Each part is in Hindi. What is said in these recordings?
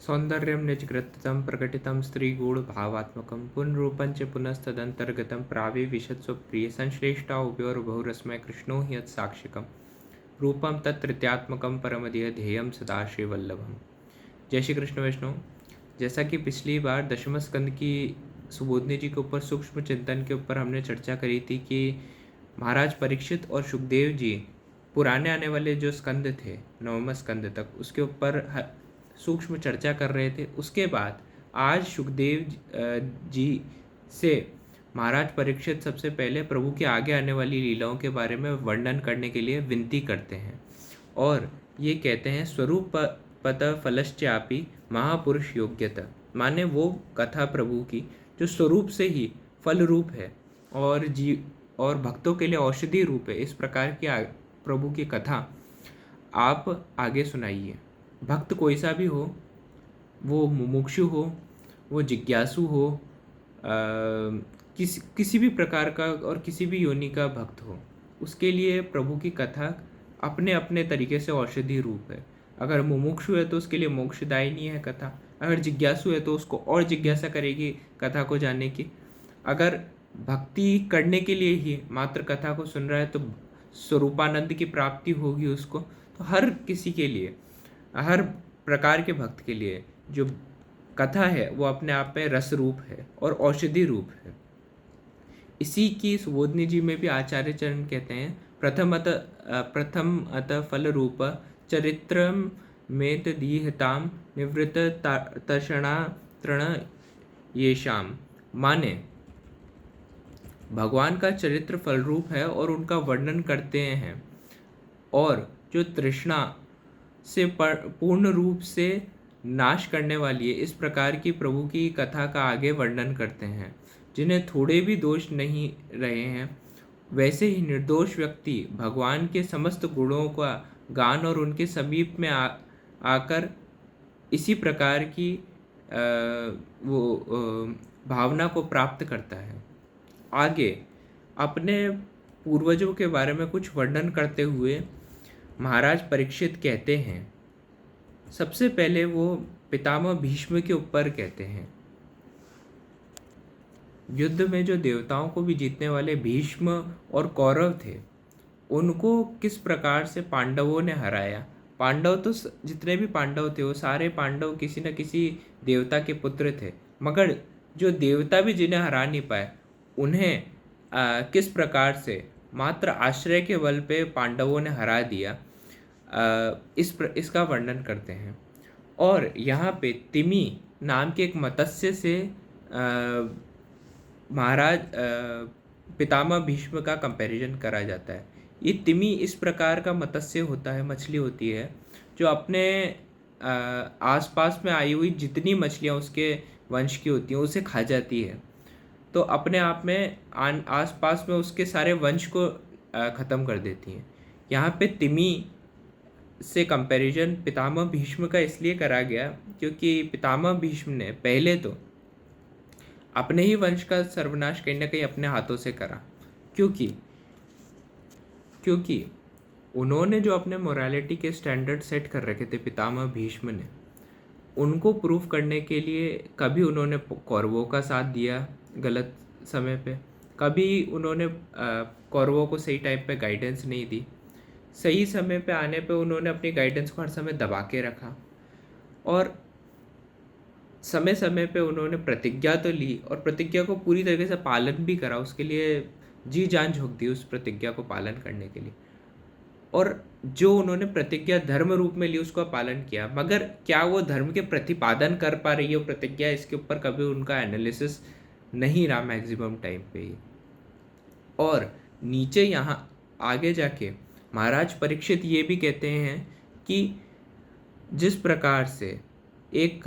सौन्दर्यं निजकृतं प्रकटितं स्त्रीगूढभावात्मकं पुनरूपञ्च पुनस्तदन्तर्गतं प्राविविशत्स्वप्रियसंश्लेष्टा उभयोरुभयोरस्मै कृष्णो हि यत्साक्षिकं रूपम तत्तृतीयात्मकं परमदीय ध्येयं सदा श्रीवल्लभम। जय श्री कृष्ण वैष्णव। जैसा कि पिछली बार दशम स्कंद की सुबोधनी जी के ऊपर सूक्ष्म चिंतन के ऊपर हमने चर्चा करी थी कि महाराज परीक्षित और सुखदेव जी पुराने आने वाले जो स्कंद थे नवम स्कंद तक उसके ऊपर सूक्ष्म चर्चा कर रहे थे। उसके बाद आज सुखदेव जी से महाराज परीक्षित सबसे पहले प्रभु के आगे आने वाली लीलाओं के बारे में वर्णन करने के लिए विनती करते हैं और ये कहते हैं स्वरूप पत फलश्चापि महापुरुष योग्यता, माने वो कथा प्रभु की जो स्वरूप से ही फल रूप है और भक्तों के लिए औषधि रूप है। इस प्रकार की प्रभु की कथा आप आगे सुनाइए। भक्त कोई सा भी हो, वो मुमुक्षु हो, वो जिज्ञासु हो, किसी भी प्रकार का और किसी भी योनि का भक्त हो, उसके लिए प्रभु की कथा अपने अपने तरीके से औषधि रूप है। अगर मुमुक्षु है तो उसके लिए मोक्षदायिनी है कथा, अगर जिज्ञासु है तो उसको और जिज्ञासा करेगी कथा को जानने की, अगर भक्ति करने के लिए ही मात्र कथा को सुन रहा है तो स्वरूपानंद की प्राप्ति होगी उसको। तो हर किसी के लिए, हर प्रकार के भक्त के लिए जो कथा है वो अपने आप में रस रूप है और औषधि रूप है। इसी की सुबोधनी जी में भी आचार्य चरण कहते हैं प्रथम अत फल रूप चरित्रम मेत दीहताम निवृत्त तर्षणा तृण येषाम, माने भगवान का चरित्र फल रूप है और उनका वर्णन करते हैं और जो तृष्णा से पूर्ण रूप से नाश करने वाली है, इस प्रकार की प्रभु की कथा का आगे वर्णन करते हैं। जिन्हें थोड़े भी दोष नहीं रहे हैं, वैसे ही निर्दोष व्यक्ति भगवान के समस्त गुणों का गान और उनके समीप में आकर इसी प्रकार की भावना को प्राप्त करता है। आगे अपने पूर्वजों के बारे में कुछ वर्णन करते हुए महाराज परीक्षित कहते हैं, सबसे पहले वो पितामह भीष्म के ऊपर कहते हैं। युद्ध में जो देवताओं को भी जीतने वाले भीष्म और कौरव थे, उनको किस प्रकार से पांडवों ने हराया। पांडव तो जितने भी पांडव थे वो सारे पांडव किसी न किसी देवता के पुत्र थे, मगर जो देवता भी जिन्हें हरा नहीं पाए उन्हें किस प्रकार से मात्र आश्रय के बल पे पांडवों ने हरा दिया, इसका वर्णन करते हैं। और यहाँ पे तिमी नाम के एक मत्स्य से महाराज पितामह भीष्म का कंपैरिजन करा जाता है। ये तिमी इस प्रकार का मत्स्य होता है, मछली होती है जो अपने आसपास में आई हुई जितनी मछलियाँ उसके वंश की होती हैं उसे खा जाती है, तो अपने आप में आसपास में उसके सारे वंश को ख़त्म कर देती हैं। यहाँ पे तिमी से कंपैरिजन पितामह भीष्म का इसलिए करा गया क्योंकि पितामह भीष्म ने पहले तो अपने ही वंश का सर्वनाश कहीं ना कहीं अपने हाथों से करा, क्योंकि उन्होंने जो अपने मोरालिटी के स्टैंडर्ड सेट कर रखे थे पितामह भीष्म ने, उनको प्रूफ करने के लिए कभी उन्होंने कौरवों का साथ दिया गलत समय पे, कभी उन्होंने कौरवों को सही टाइम पे गाइडेंस नहीं दी, सही समय पे आने पे उन्होंने अपनी गाइडेंस को हर समय दबा के रखा, और समय समय पे उन्होंने प्रतिज्ञा तो ली और प्रतिज्ञा को पूरी तरीके से पालन भी करा, उसके लिए जी जान झोंक दी उस प्रतिज्ञा को पालन करने के लिए। और जो उन्होंने प्रतिज्ञा धर्म रूप में ली उसका पालन किया, मगर क्या वो धर्म के प्रतिपादन कर पा रही है वो प्रतिज्ञा, इसके ऊपर कभी उनका एनालिसिस नहीं रहा मैक्सिमम टाइम पे ही। और नीचे यहाँ आगे जाके महाराज परीक्षित ये भी कहते हैं कि जिस प्रकार से एक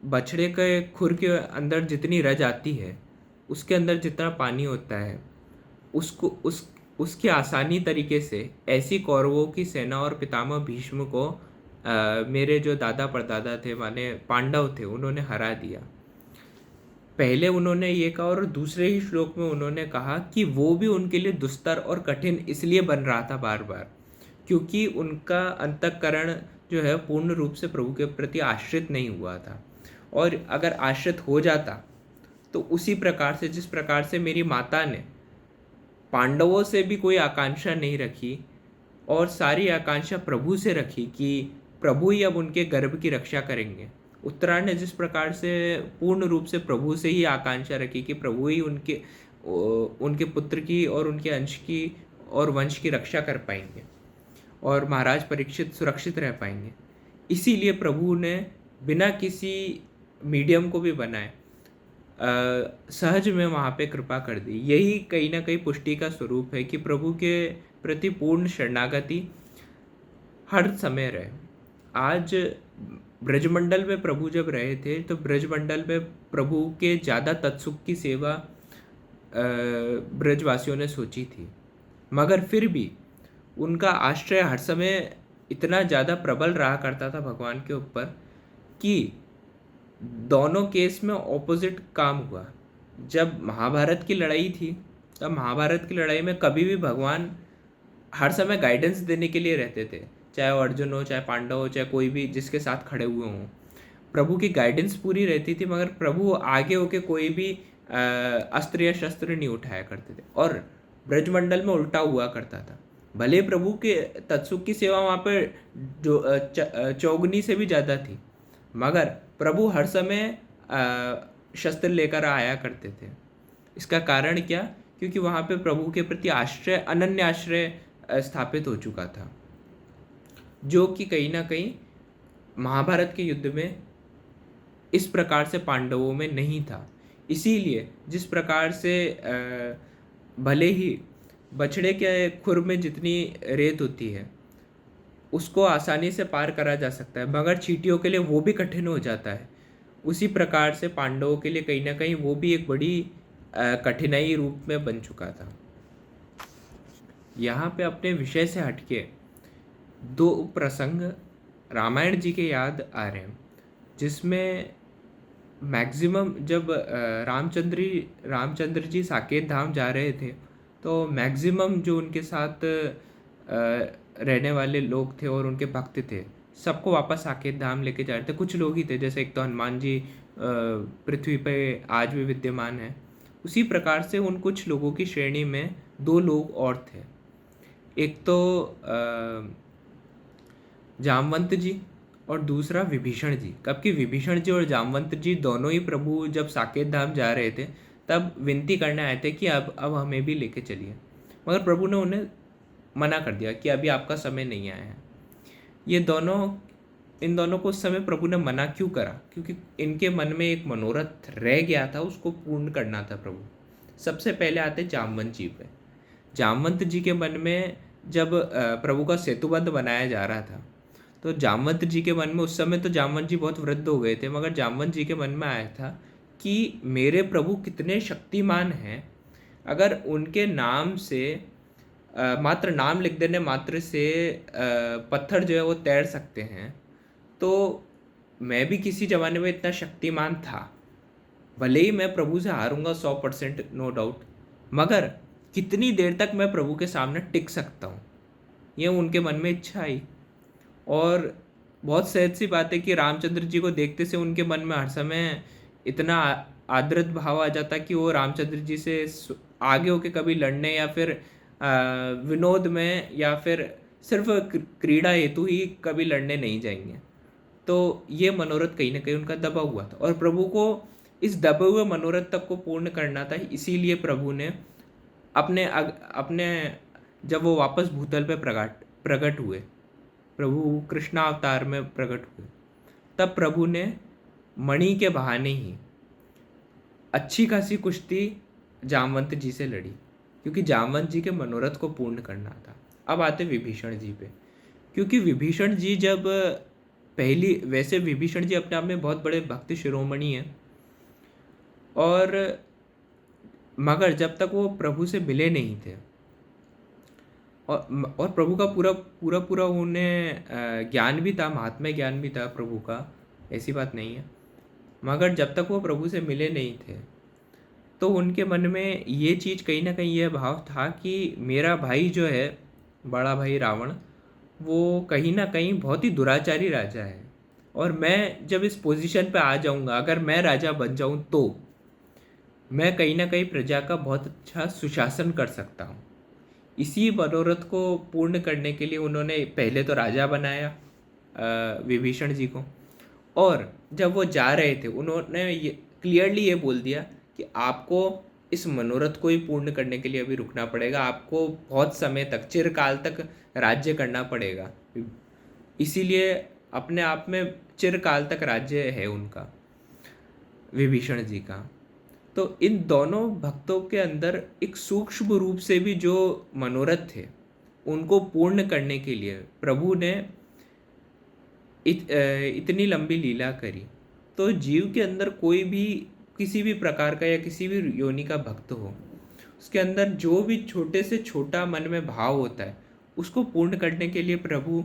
बछड़े के खुर के अंदर जितनी रज आती है, उसके अंदर जितना पानी होता है, उसकी आसानी तरीके से ऐसी कौरवों की सेना और पितामह भीष्म को मेरे जो दादा परदादा थे माने पांडव थे उन्होंने हरा दिया। पहले उन्होंने ये कहा और दूसरे ही श्लोक में उन्होंने कहा कि वो भी उनके लिए दुस्तर और कठिन इसलिए बन रहा था बार बार क्योंकि उनका अंतःकरण जो है पूर्ण रूप से प्रभु के प्रति आश्रित नहीं हुआ था। और अगर आश्रित हो जाता तो उसी प्रकार से, जिस प्रकार से मेरी माता ने पांडवों से भी कोई आकांक्षा नहीं रखी और सारी आकांक्षा प्रभु से रखी कि प्रभु ही अब उनके गर्भ की रक्षा करेंगे, उत्तरायण ने जिस प्रकार से पूर्ण रूप से प्रभु से ही आकांक्षा रखी कि प्रभु ही उनके पुत्र की और उनके अंश की और वंश की रक्षा कर पाएंगे और महाराज परीक्षित सुरक्षित रह पाएंगे, इसीलिए प्रभु ने बिना किसी मीडियम को भी बनाए सहज में वहाँ पे कृपा कर दी। यही कहीं ना कहीं पुष्टि का स्वरूप है कि प्रभु के प्रति पूर्ण शरणागति हर समय रहे। आज ब्रजमंडल में प्रभु जब रहे थे तो ब्रजमंडल में प्रभु के ज़्यादा तत्सुख की सेवा ब्रजवासियों ने सोची थी, मगर फिर भी उनका आश्रय हर समय इतना ज़्यादा प्रबल रहा करता था भगवान के ऊपर कि दोनों केस में ऑपोजिट काम हुआ। जब महाभारत की लड़ाई थी तब महाभारत की लड़ाई में कभी भी भगवान हर समय गाइडेंस देने के लिए रहते थे, चाहे वो अर्जुन हो, चाहे पांडव हो, चाहे कोई भी जिसके साथ खड़े हुए हों, प्रभु की गाइडेंस पूरी रहती थी, मगर प्रभु आगे होके कोई भी अस्त्र या शस्त्र नहीं उठाया करते थे। और ब्रजमंडल में उल्टा हुआ करता था, भले प्रभु के तत्सुख की सेवा वहाँ पर जो चौगुनी से भी ज़्यादा थी, मगर प्रभु हर समय शस्त्र लेकर आया करते थे। इसका कारण क्या? क्योंकि वहाँ पे प्रभु के प्रति आश्रय, अनन्य आश्रय स्थापित हो चुका था, जो कि कहीं ना कहीं महाभारत के युद्ध में इस प्रकार से पांडवों में नहीं था। इसीलिए जिस प्रकार से भले ही बछड़े के खुर में जितनी रेत होती है उसको आसानी से पार करा जा सकता है, मगर चींटियों के लिए वो भी कठिन हो जाता है, उसी प्रकार से पांडवों के लिए कहीं ना कहीं वो भी एक बड़ी कठिनाई रूप में बन चुका था। यहाँ पे अपने विषय से हटके दो प्रसंग रामायण जी के याद आ रहे हैं, जिसमें मैक्सिमम जब रामचंद्र जी साकेत धाम जा रहे थे तो मैक्सिमम जो उनके साथ रहने वाले लोग थे और उनके भक्त थे, सबको वापस साकेत धाम लेके जा रहे थे। कुछ लोग ही थे, जैसे एक तो हनुमान जी पृथ्वी पे आज भी विद्यमान है, उसी प्रकार से उन कुछ लोगों की श्रेणी में दो लोग और थे। एक तो जामवंत जी और दूसरा विभीषण जी। कब कि विभीषण जी और जामवंत जी दोनों ही प्रभु जब साकेत धाम जा रहे थे तब विनती करने आए थे कि अब हमें भी लेके चलिए, मगर प्रभु ने उन्हें मना कर दिया कि अभी आपका समय नहीं आया है। इन दोनों को उस समय प्रभु ने मना क्यों करा? क्योंकि इनके मन में एक मनोरथ रह गया था, उसको पूर्ण करना था प्रभु। सबसे पहले आते जामवंत जी पे। जामवंत जी के मन में जब प्रभु का सेतुबंध बनाया जा रहा था तो जामवंत जी के मन में, उस समय तो जामवंत जी बहुत वृद्ध हो गए थे, मगर जामवंत जी के मन में आया था कि मेरे प्रभु कितने शक्तिमान हैं, अगर उनके नाम से मात्र नाम लिख देने मात्र से पत्थर जो है वो तैर सकते हैं, तो मैं भी किसी ज़माने में इतना शक्तिमान था। भले ही मैं प्रभु से हारूंगा 100%, नो डाउट, मगर कितनी देर तक मैं प्रभु के सामने टिक सकता हूँ, ये उनके मन में इच्छा आई। और बहुत सहज सी बात है कि रामचंद्र जी को देखते से उनके मन में हर समय इतना आदृत भाव आ जाता कि वो रामचंद्र जी से आगे होके कभी लड़ने या फिर विनोद में या फिर सिर्फ क्रीड़ा हेतु ही कभी लड़ने नहीं जाएंगे। तो ये मनोरथ कहीं ना कहीं उनका दबा हुआ था और प्रभु को इस दबे हुए मनोरथ तक को पूर्ण करना था। इसीलिए प्रभु ने अपने जब वो वापस भूतल पे प्रकट हुए, प्रभु कृष्णा अवतार में प्रकट हुए, तब प्रभु ने मणि के बहाने ही अच्छी खासी कुश्ती जामवंत जी से लड़ी, क्योंकि जामवंत जी के मनोरथ को पूर्ण करना था। अब आते विभीषण जी पे, क्योंकि विभीषण जी जब वैसे विभीषण जी अपने आप में बहुत बड़े भक्ति शिरोमणि हैं, और मगर जब तक वो प्रभु से मिले नहीं थे और प्रभु का पूरा उन्हें ज्ञान भी था, महात्म्य ज्ञान भी था प्रभु का, ऐसी बात नहीं है, मगर जब तक वो प्रभु से मिले नहीं थे तो उनके मन में ये चीज़ कहीं ना कहीं यह भाव था कि मेरा भाई जो है, बड़ा भाई रावण, वो कहीं ना कहीं बहुत ही दुराचारी राजा है। और मैं जब इस पोजीशन पे आ जाऊंगा, अगर मैं राजा बन जाऊं तो मैं कहीं ना कहीं प्रजा का बहुत अच्छा सुशासन कर सकता हूँ। इसी मनोरथ को पूर्ण करने के लिए उन्होंने पहले तो राजा बनाया विभीषण जी को। और जब वो जा रहे थे उन्होंने ये क्लियरली ये बोल दिया कि आपको इस मनोरथ को ही पूर्ण करने के लिए अभी रुकना पड़ेगा, आपको बहुत समय तक, चिरकाल तक राज्य करना पड़ेगा। इसीलिए अपने आप में चिरकाल तक राज्य है उनका, विभीषण जी का। तो इन दोनों भक्तों के अंदर एक सूक्ष्म रूप से भी जो मनोरथ थे उनको पूर्ण करने के लिए प्रभु ने इतनी लंबी लीला करी। तो जीव के अंदर कोई भी किसी भी प्रकार का या किसी भी योनि का भक्त हो, उसके अंदर जो भी छोटे से छोटा मन में भाव होता है उसको पूर्ण करने के लिए प्रभु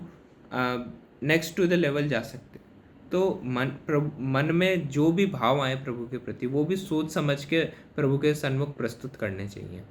नेक्स्ट टू द लेवल जा सकते हैं। तो मन में जो भी भाव आए प्रभु के प्रति वो भी सोच समझ के प्रभु के सन्मुख प्रस्तुत करने चाहिए।